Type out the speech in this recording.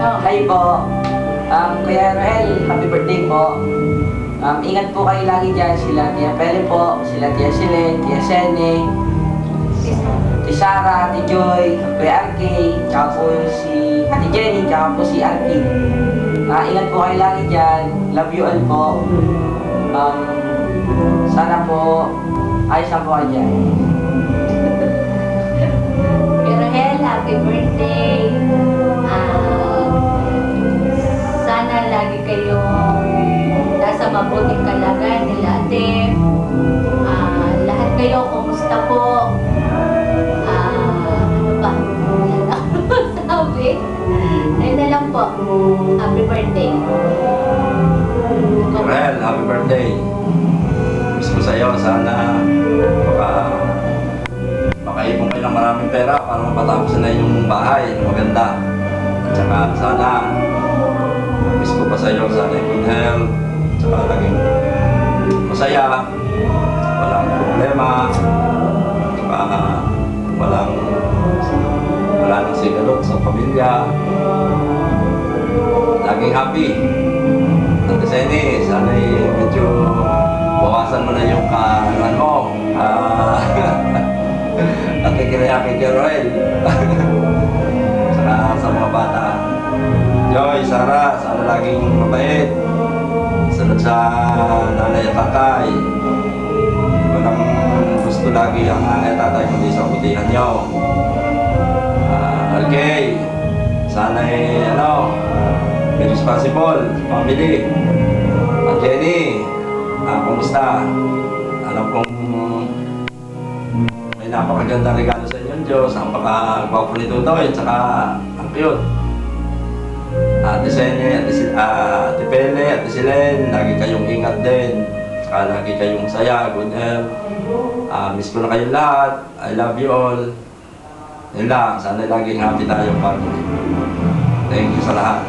Hi po. Kuya Roel, happy birthday po. Ingat po kayo lagi dyan. Sila Tia Pele po, sila Tia Silen, Tia Sene, Tia Sara, Tia Joy, Kuya Arky, tsaka po si Ate Jenny, tsaka po si Arky. Ingat po kayo lagi dyan. Love you all po. Sana po ayos lang po kayo dyan. Kuya Roel, happy birthday. Sana lagi kayong nasa mabuting kalagayan nila ate. Lahat kayo, kumusta po? Ano ba? Sabi? Ayun na lang po. Happy birthday. Well, happy birthday. Miss ko sa'yo, sana makaipon kayo ng maraming pera para mapatapos na yung bahay na maganda. At saka sana miss ko pa sa'yo, sana yung good health, saka laging masaya, walang problema, saka wala nang sigalot sa pamilya, laging happy. At kasi sana medyo bawasan mo na yung kaanuhan mo. Nakikiraya kay Roel. Saka sa mga bata. Joy, Sara, sana laging mabait. Sunod sa nanay at tatay. Walang gusto lagi ang nanay at tatay kundi sa butihan nyo. Okay, sana be responsible sa family. At Jenny, kumusta? Alam kong may napakagandang regalo sa inyo, Diyos. Ang pagkagwapo ni Tutoy, at saka ang cute. Ate Sene, Ate Pele, Ate Silen, lagi kayong ingat din. Saka lagi kayong saya, good health. Miss ko na kayong lahat. I love you all. Yun lang, sana laging happy tayo pag. Thank you sa lahat.